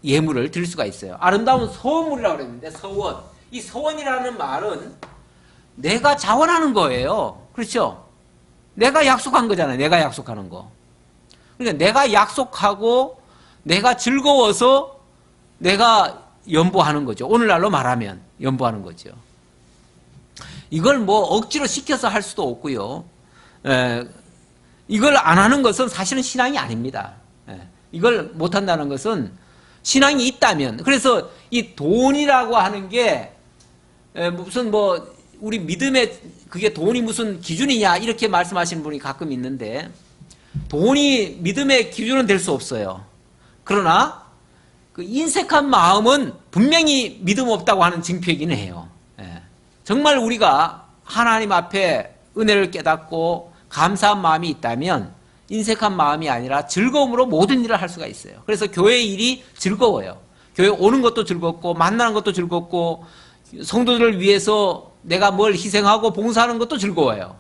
예물을 드릴 수가 있어요. 아름다운 서원물이라고 그랬는데, 서원. 이 서원이라는 말은 내가 자원하는 거예요. 그렇죠? 내가 약속한 거잖아요. 내가 약속하는 거. 그러니까 내가 약속하고 내가 즐거워서 내가 연보하는 거죠. 오늘날로 말하면 연보하는 거죠. 이걸 뭐 억지로 시켜서 할 수도 없고요. 이걸 안 하는 것은 사실은 신앙이 아닙니다. 이걸 못한다는 것은 신앙이 있다면, 그래서 이 돈이라고 하는 게 무슨 뭐 우리 믿음의 그게 돈이 무슨 기준이냐 이렇게 말씀하시는 분이 가끔 있는데, 돈이 믿음의 기준은 될 수 없어요. 그러나 그 인색한 마음은 분명히 믿음 없다고 하는 징표이기는 해요. 정말 우리가 하나님 앞에 은혜를 깨닫고 감사한 마음이 있다면 인색한 마음이 아니라 즐거움으로 모든 일을 할 수가 있어요. 그래서 교회 일이 즐거워요. 교회 오는 것도 즐겁고 만나는 것도 즐겁고 성도들을 위해서 내가 뭘 희생하고 봉사하는 것도 즐거워요.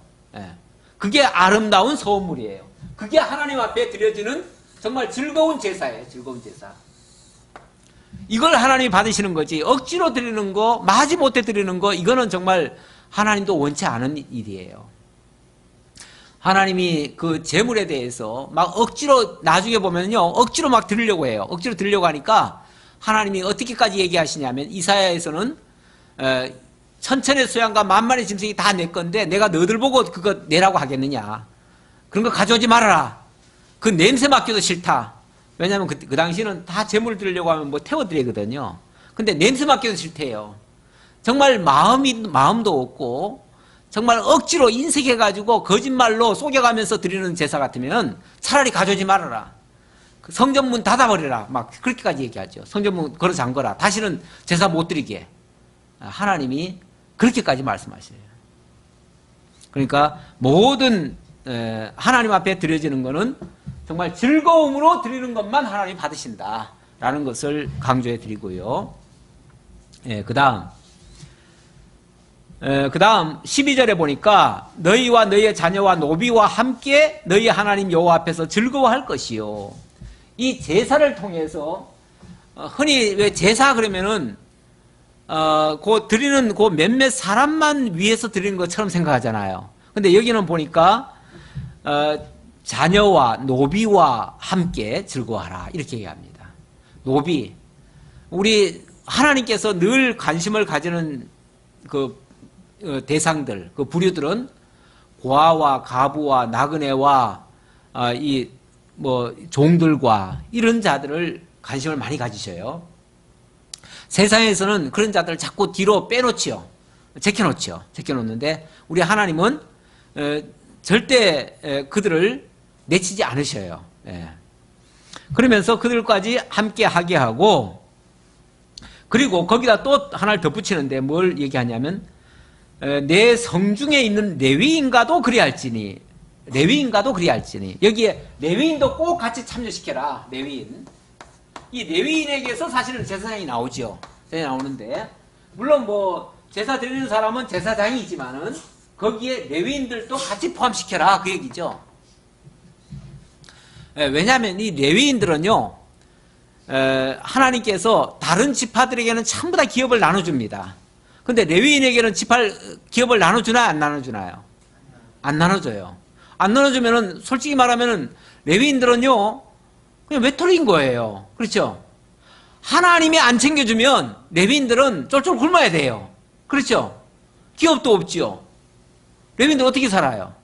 그게 아름다운 서원물이에요. 그게 하나님 앞에 드려지는 정말 즐거운 제사예요. 즐거운 제사. 이걸 하나님이 받으시는 거지, 억지로 드리는 거, 마지 못해 드리는 거, 이거는 정말 하나님도 원치 않은 일이에요. 하나님이 그 재물에 대해서 막 억지로, 나중에 보면요, 억지로 막 드리려고 해요. 억지로 드리려고 하니까 하나님이 어떻게까지 얘기하시냐면, 이사야에서는 천천의 수양과 만만의 짐승이 다 내 건데 내가 너희들 보고 그거 내라고 하겠느냐. 그런 거 가져오지 말아라. 그 냄새 맡겨도 싫다. 왜냐하면 그 당시는 다 재물 드리려고 하면 뭐 태워드리거든요. 근데 냄새 맡겨도 싫대요. 정말 마음도 없고 정말 억지로 인색해가지고 거짓말로 속여가면서 드리는 제사 같으면 차라리 가져오지 말아라. 그 성전문 닫아버리라. 막 그렇게까지 얘기하죠. 성전문 걸어 잠거라. 다시는 제사 못 드리게. 하나님이 그렇게까지 말씀하셔요. 그러니까 모든 하나님 앞에 드려지는 것은 정말 즐거움으로 드리는 것만 하나님 받으신다라는 것을 강조해 드리고요. 그 다음 12절에 보니까 너희와 너희의 자녀와 노비와 함께 너희 하나님 여호와 앞에서 즐거워할 것이요. 이 제사를 통해서 흔히 왜 제사 그러면은 그 드리는 그 몇몇 사람만 위해서 드리는 것처럼 생각하잖아요. 근데 여기는 보니까 자녀와 노비와 함께 즐거워하라 이렇게 얘기합니다. 노비, 우리 하나님께서 늘 관심을 가지는 그 대상들, 그 부류들은 고아와 가부와 나그네와 이 뭐 종들과 이런 자들을 관심을 많이 가지셔요. 세상에서는 그런 자들을 자꾸 뒤로 빼놓지요. 제껴놓는데 우리 하나님은 절대 그들을 내치지 않으셔요. 그러면서 그들까지 함께 하게 하고, 그리고 거기다 또 하나를 덧붙이는데 뭘 얘기하냐면 내 성중에 있는 레위인과도 그리할지니, 여기에 레위인도 꼭 같이 참여시켜라. 레위인, 이 레위인에게서 사실은 제사장이 나오죠. 제사장이 나오는데 물론 뭐 제사 드리는 사람은 제사장이지만은 거기에 레위인들도 같이 포함시켜라 그 얘기죠. 왜냐하면 이 레위인들은요, 하나님께서 다른 지파들에게는 전부 다 기업을 나눠줍니다. 근데 레위인에게는 기업을 나눠주나요? 안 나눠주나요? 안 나눠줘요. 안 나눠주면은 솔직히 말하면은 레위인들은요 그냥 외톨이인 거예요. 그렇죠? 하나님이 안 챙겨주면 레위인들은 쫄쫄 굶어야 돼요. 그렇죠? 기업도 없지요. 레위인들 어떻게 살아요?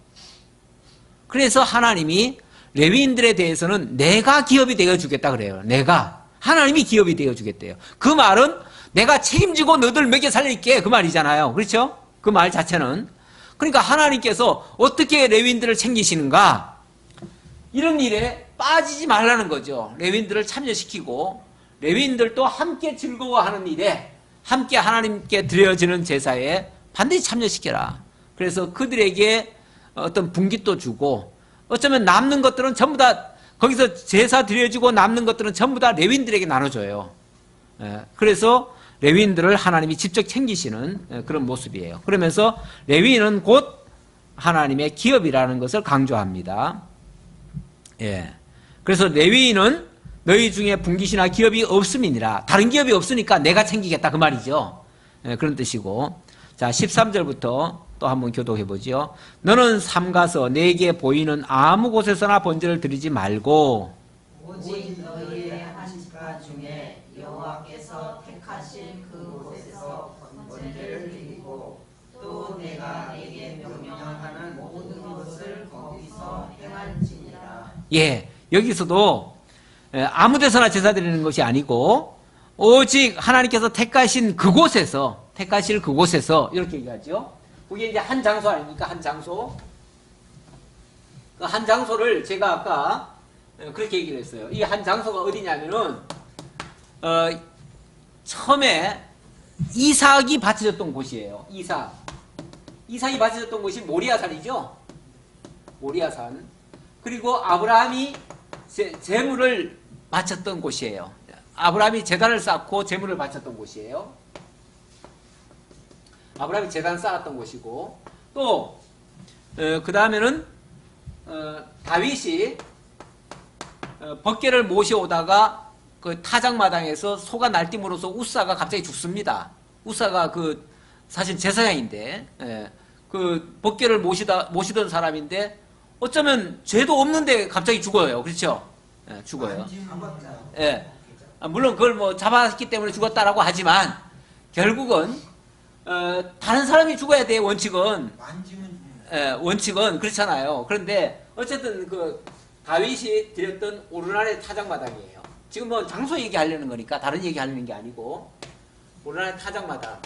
그래서 하나님이 레위인들에 대해서는 내가 기업이 되어주겠다 그래요. 내가. 하나님이 기업이 되어주겠대요. 그 말은 내가 책임지고 너들 먹여 살릴게 그 말이잖아요. 그렇죠? 그 말 자체는. 그러니까 하나님께서 어떻게 레위인들을 챙기시는가? 이런 일에 빠지지 말라는 거죠. 레위인들을 참여시키고 레위인들도 함께 즐거워하는 일에 함께 하나님께 드려지는 제사에 반드시 참여시켜라. 그래서 그들에게 어떤 분깃도 주고 어쩌면 남는 것들은 전부 다 거기서 제사 드려지고 남는 것들은 전부 다 레위인들에게 나눠줘요. 그래서 레위인들을 하나님이 직접 챙기시는 그런 모습이에요. 그러면서 레위인은 곧 하나님의 기업이라는 것을 강조합니다. 예. 그래서 레위인은 너희 중에 분깃이나 기업이 없음이니라. 다른 기업이 없으니까 내가 챙기겠다 그 말이죠. 예, 그런 뜻이고. 자, 13절부터 또 한번 교독해 보죠. 너는 삼가서 내게 보이는 아무 곳에서나 번제를 드리지 말고 오직 너희의 한 집가 중에 여호와께서 택하신 그 곳에서 번제를 드리고 또 내가 내게 명령하는 모든 것을 거기서 행할지니라. 예, 여기서도 아무 데서나 제사 드리는 것이 아니고 오직 하나님께서 택하신 그곳에서 택하실 그곳에서 이렇게 얘기하죠. 그게 이제 한 장소 아닙니까? 한 장소. 그 한 장소를 제가 아까 그렇게 얘기를 했어요. 이 한 장소가 어디냐면은 처음에 이삭이 바쳐졌던 곳이에요. 이삭이 바쳐졌던 곳이 모리아산이죠. 모리아산. 그리고 아브라함이 제물을 바쳤던 곳이에요. 아브라함이 제단을 쌓고 제물을 바쳤던 곳이에요. 아브라함이 제단 쌓았던 곳이고 또 그 다음에는 다윗이 벗개를 모셔오다가 그 타작마당에서 소가 날뛰므로써 우사가 갑자기 죽습니다. 우사가 그 사실 제사장인데 그 벗개를 모시던 사람인데 어쩌면 죄도 없는데 갑자기 죽어요. 그렇죠? 죽어요. 예. 물론 그걸 뭐 잡았기 때문에 죽었다라고 하지만 결국은 다른 사람이 죽어야 돼. 원칙은. 원칙은 그렇잖아요. 그런데 어쨌든 그 다윗이 드렸던 오르날의 타작마당이에요. 지금 뭐 장소 얘기하려는 거니까 다른 얘기하려는 게 아니고 오르날의 타작마당.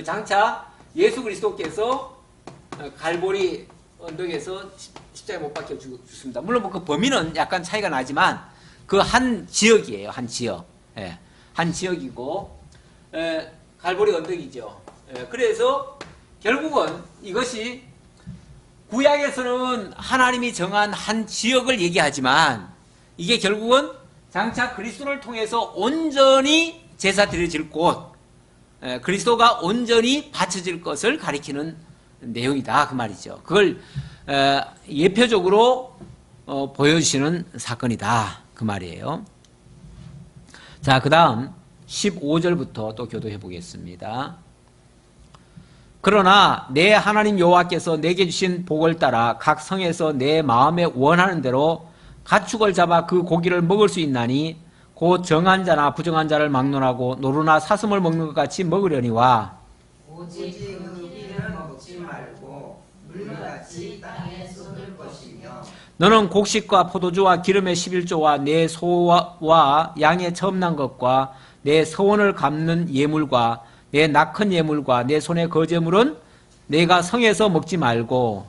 장차 예수 그리스도께서 갈보리 언덕에서 십자가에 못 박혀 죽습니다. 물론 뭐 그 범위는 약간 차이가 나지만 그 한 지역이에요. 한 지역. 예. 한 지역이고 갈보리 언덕이죠. 그래서 결국은 이것이 구약에서는 하나님이 정한 한 지역을 얘기하지만 이게 결국은 장차 그리스도를 통해서 온전히 제사 드려질 곳, 그리스도가 온전히 바쳐질 것을 가리키는 내용이다 그 말이죠. 그걸 예표적으로 보여주시는 사건이다 그 말이에요. 자, 그 다음 15절부터 또 교도해 보겠습니다. 그러나 내 하나님 여호와께서 내게 주신 복을 따라 각 성에서 내 마음에 원하는 대로 가축을 잡아 그 고기를 먹을 수 있나니 곧 정한 자나 부정한 자를 막론하고 노루나 사슴을 먹는 것 같이 먹으려니와 오직 그 피를 먹지 말고 물같이 땅에 쏟을 것이며 너는 곡식과 포도주와 기름의 11조와 내 소와 양의 처음 난 것과 내 서원을 갚는 예물과 내 낙헌 예물과 내 손의 거제물은 내가 성에서 먹지 말고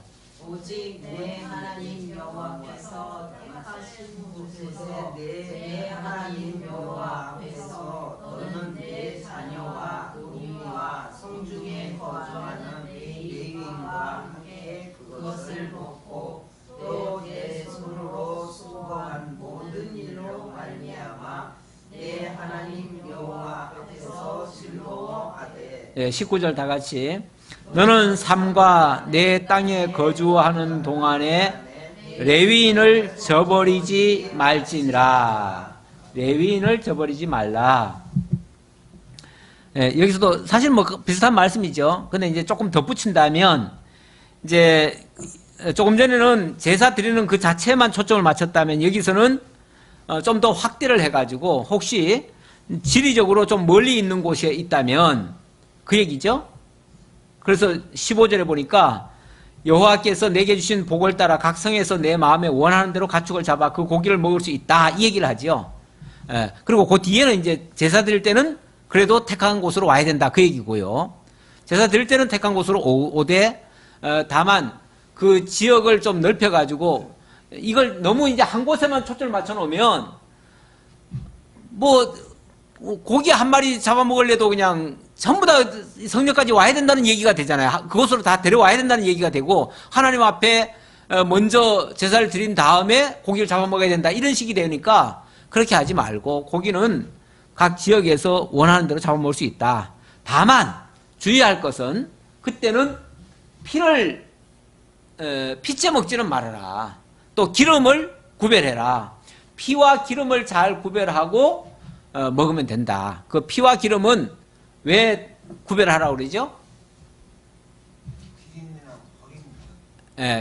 오직 내 하나님 여호와께서 택하신 곳에서 내 하나님 여호와 앞에서 너는 내 자녀와 노미와 성중에 거주하는 레위인과 함께 그것을 먹고 또 내 손으로 수고한 모든 일로 말미암아 내 하나님 여호와 앞에서 즐거워하되 19절 다 같이 너는 삶과 내 땅에 거주하는 동안에 레위인을 저버리지 말지니라. 레위인을 저버리지 말라. 여기서도 사실 뭐 비슷한 말씀이죠. 근데 이제 조금 덧붙인다면 이제 조금 전에는 제사 드리는 그 자체만 초점을 맞췄다면 여기서는 좀 더 확대를 해가지고 혹시 지리적으로 좀 멀리 있는 곳에 있다면 그 얘기죠. 그래서 15절에 보니까 여호와께서 내게 주신 복을 따라 각 성에서 내 마음에 원하는 대로 가축을 잡아 그 고기를 먹을 수 있다. 이 얘기를 하죠. 예, 그리고 그 뒤에는 이제 제사 드릴 때는 그래도 택한 곳으로 와야 된다. 그 얘기고요. 제사 드릴 때는 택한 곳으로 오되, 다만 그 지역을 좀 넓혀가지고 이걸 너무 이제 한 곳에만 초점을 맞춰 놓으면 뭐 고기 한 마리 잡아먹으려도 그냥 전부 다 성전까지 와야 된다는 얘기가 되잖아요. 그곳으로 다 데려와야 된다는 얘기가 되고, 하나님 앞에 먼저 제사를 드린 다음에 고기를 잡아먹어야 된다, 이런 식이 되니까 그렇게 하지 말고 고기는 각 지역에서 원하는 대로 잡아먹을 수 있다. 다만 주의할 것은 그때는 피를 피째 먹지는 말아라. 또 기름을 구별해라. 피와 기름을 잘 구별하고 먹으면 된다. 그 피와 기름은 왜 구별하라고 그러죠?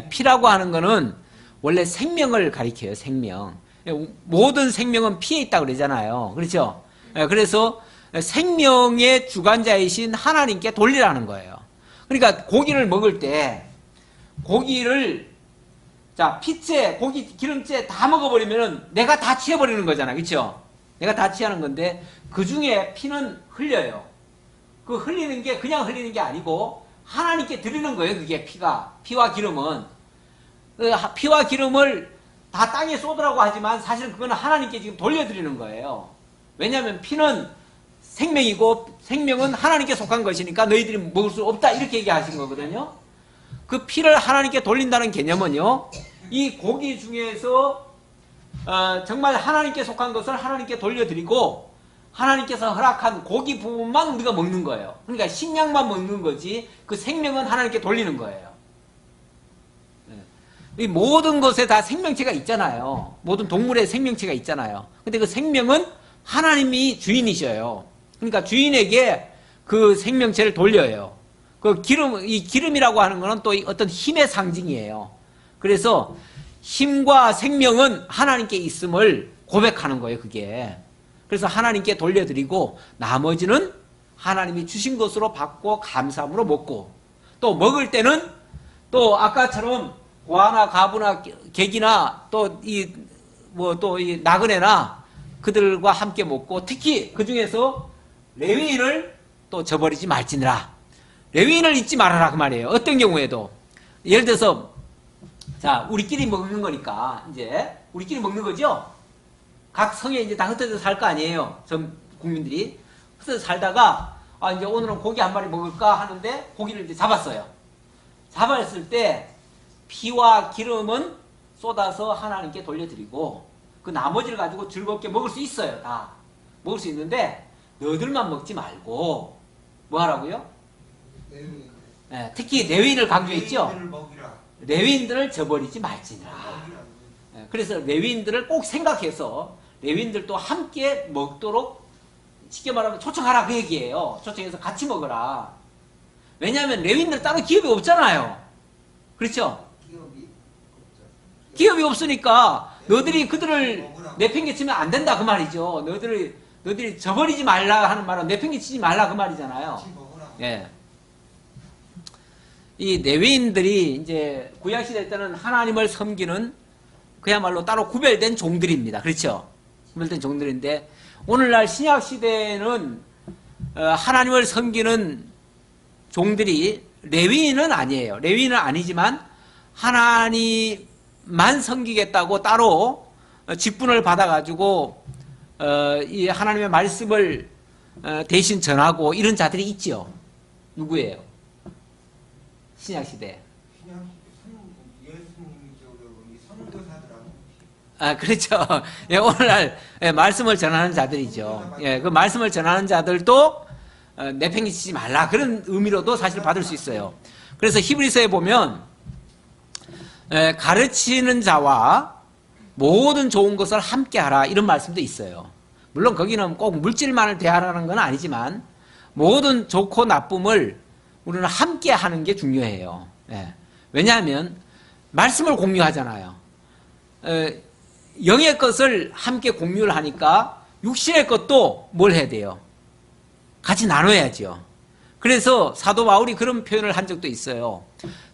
피라고 하는 거는 원래 생명을 가리켜요. 생명. 모든 생명은 피에 있다고 그러잖아요. 그렇죠? 그래서 생명의 주관자이신 하나님께 돌리라는 거예요. 그러니까 고기를 먹을 때 고기를 자 피째, 고기 기름째 다 먹어버리면 내가 다 취해버리는 거잖아. 그렇죠? 내가 다 취하는 건데 그 중에 피는 흘려요. 그 흘리는 게 그냥 흘리는 게 아니고 하나님께 드리는 거예요. 그게 피와 기름은. 그 피와 기름을 다 땅에 쏟으라고 하지만 사실은 그거는 하나님께 지금 돌려드리는 거예요. 왜냐하면 피는 생명이고 생명은 하나님께 속한 것이니까 너희들이 먹을 수 없다, 이렇게 얘기하신 거거든요. 그 피를 하나님께 돌린다는 개념은요, 이 고기 중에서 정말 하나님께 속한 것을 하나님께 돌려드리고 하나님께서 허락한 고기 부분만 우리가 먹는 거예요. 그러니까 식량만 먹는 거지 그 생명은 하나님께 돌리는 거예요. 이 모든 것에 다 생명체가 있잖아요. 모든 동물의 생명체가 있잖아요. 근데 그 생명은 하나님이 주인이셔요. 그러니까 주인에게 그 생명체를 돌려요. 그 이 기름이라고 하는 거는 또 어떤 힘의 상징이에요. 그래서 힘과 생명은 하나님께 있음을 고백하는 거예요, 그게. 그래서 하나님께 돌려드리고 나머지는 하나님이 주신 것으로 받고 감사함으로 먹고, 또 먹을 때는 또 아까처럼 고아나 가부나 객이나 또 이 나그네나 그들과 함께 먹고, 특히 그 중에서 레위인을 또 저버리지 말지니라. 레위인을 잊지 말아라, 그 말이에요. 어떤 경우에도 예를 들어서 자 우리끼리 먹는 거니까 이제 우리끼리 먹는 거죠. 각 성에 이제 다 흩어져 살 거 아니에요. 전 국민들이 흩어져 살다가 이제 오늘은 고기 한 마리 먹을까 하는데 고기를 이제 잡았어요. 잡았을 때 피와 기름은 쏟아서 하나님께 돌려드리고 그 나머지를 가지고 즐겁게 먹을 수 있어요. 다 먹을 수 있는데 너희들만 먹지 말고 뭐 하라고요? 네, 특히 레위인을 강조했죠. 레위인들을 저버리지 말지니라. 네, 그래서 레위인들을 꼭 생각해서 레위인들도 함께 먹도록 쉽게 말하면 초청하라, 그 얘기예요. 초청해서 같이 먹어라. 왜냐하면 레위인들 따로 기업이 없잖아요. 그렇죠? 기업이 없으니까 너희들이 그들을 내팽개치면 안 된다, 그 말이죠. 너희들이 저버리지 말라 하는 말은 내팽개치지 말라, 그 말이잖아요. 예. 이 레위인들이 이제 구약시대 때는 하나님을 섬기는 그야말로 따로 구별된 종들입니다. 그렇죠? 구별된 종들인데 오늘날 신약시대에는 하나님을 섬기는 종들이 레위인은 아니에요. 레위인은 아니지만 하나님만 섬기겠다고 따로 직분을 받아가지고 이 하나님의 말씀을 대신 전하고 이런 자들이 있지요. 누구예요? 신약시대. 그렇죠. 예, 오늘날 말씀을 전하는 자들이죠. 예, 그 말씀을 전하는 자들도 내팽개치지 말라, 그런 의미로도 사실 받을 수 있어요. 그래서 히브리서에 보면 가르치는 자와 모든 좋은 것을 함께하라, 이런 말씀도 있어요. 물론 거기는 꼭 물질만을 대하라는 건 아니지만 모든 좋고 나쁨을 우리는 함께 하는 게 중요해요. 예. 왜냐하면 말씀을 공유하잖아요. 영의 것을 함께 공유를 하니까 육신의 것도 뭘 해야 돼요? 같이 나눠야죠. 그래서 사도 바울이 그런 표현을 한 적도 있어요.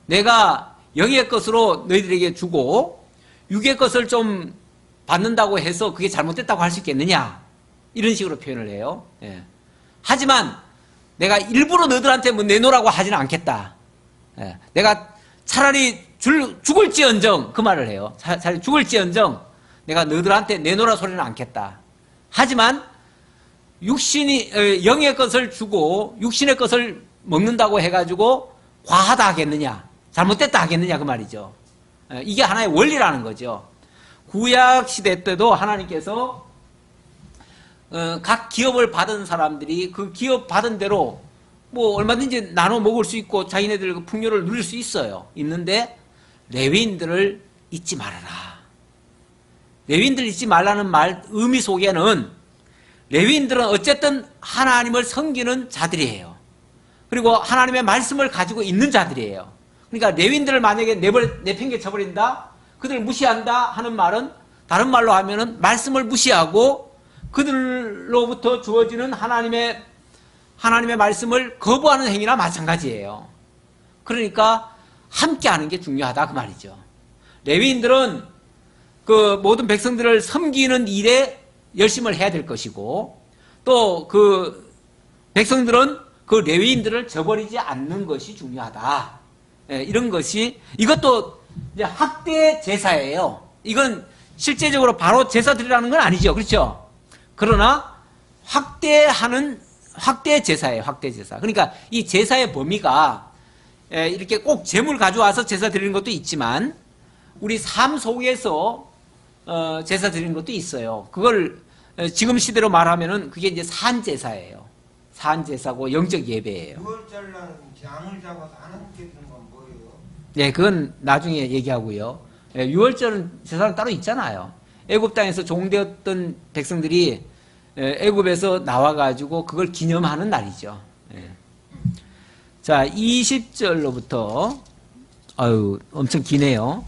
내가 영의 것으로 너희들에게 주고 육의 것을 좀 받는다고 해서 그게 잘못됐다고 할 수 있겠느냐? 이런 식으로 표현을 해요. 예. 하지만 내가 일부러 너희들한테 뭐 내놓으라고 하지는 않겠다. 예. 내가 차라리 죽을지언정 그 말을 해요. 차라리 죽을지언정 내가 너희들한테 내놓으라 소리는 않겠다. 하지만 영의 것을 주고 육신의 것을 먹는다고 해가지고 과하다 하겠느냐, 잘못됐다 하겠느냐 그 말이죠. 이게 하나의 원리라는 거죠. 구약 시대 때도 하나님께서 각 기업을 받은 사람들이 그 기업 받은 대로 뭐 얼마든지 나눠 먹을 수 있고 자기네들 그 풍요를 누릴 수 있는데 레위인들을 잊지 말아라. 레위인들을 잊지 말라는 의미 속에는 레위인들은 어쨌든 하나님을 섬기는 자들이에요. 그리고 하나님의 말씀을 가지고 있는 자들이에요. 그러니까 레위인들을 만약에 내팽개쳐버린다, 그들을 무시한다 하는 말은 다른 말로 하면은 말씀을 무시하고 그들로부터 주어지는 하나님의 말씀을 거부하는 행위나 마찬가지예요. 그러니까 함께하는 게 중요하다 그 말이죠. 레위인들은 그 모든 백성들을 섬기는 일에 열심을 해야 될 것이고 또 그 백성들은 그 레위인들을 저버리지 않는 것이 중요하다. 이런 것이 이것도 이제 학대 제사예요. 이건 실제적으로 바로 제사 드리라는 건 아니죠. 그렇죠? 그러나 확대 제사예요. 확대 제사. 그러니까 이 제사의 범위가 이렇게 꼭 재물 가져와서 제사 드리는 것도 있지만 우리 삶 속에서 제사 드리는 것도 있어요. 그걸 지금 시대로 말하면은 그게 이제 산제사예요. 산제사고 영적 예배예요. 6월절날은 양을 잡아서 하나님께 드는 건 뭐예요? 네, 그건 나중에 얘기하고요. 6월절은 제사는 따로 있잖아요. 애굽 땅에서 종되었던 백성들이 애굽에서 나와가지고 그걸 기념하는 날이죠. 자, 20절로부터 엄청 기네요.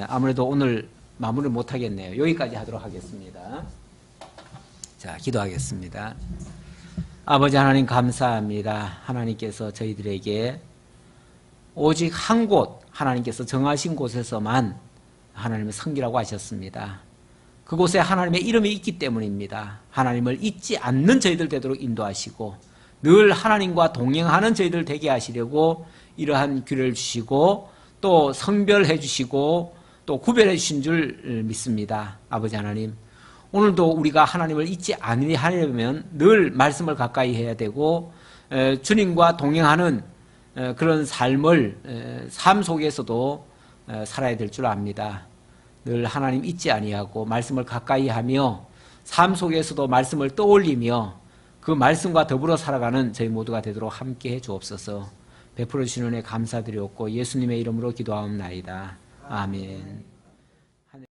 아무래도 오늘 마무리 못하겠네요. 여기까지 하도록 하겠습니다. 자, 기도하겠습니다. 아버지 하나님 감사합니다. 하나님께서 저희들에게 오직 한 곳, 하나님께서 정하신 곳에서만 하나님을 섬기라고 하셨습니다. 그곳에 하나님의 이름이 있기 때문입니다. 하나님을 잊지 않는 저희들 되도록 인도하시고 늘 하나님과 동행하는 저희들 되게 하시려고 이러한 기회를 주시고 또 성별해 주시고 또 구별해 주신 줄 믿습니다. 아버지 하나님, 오늘도 우리가 하나님을 잊지 않으려면 늘 말씀을 가까이 해야 되고 주님과 동행하는 그런 삶 속에서도 살아야 될 줄 압니다. 늘 하나님 잊지 아니하고 말씀을 가까이 하며 삶 속에서도 말씀을 떠올리며 그 말씀과 더불어 살아가는 저희 모두가 되도록 함께해 주옵소서. 베풀어 주시는 은혜 감사드리옵고 예수님의 이름으로 기도하옵나이다. 아멘.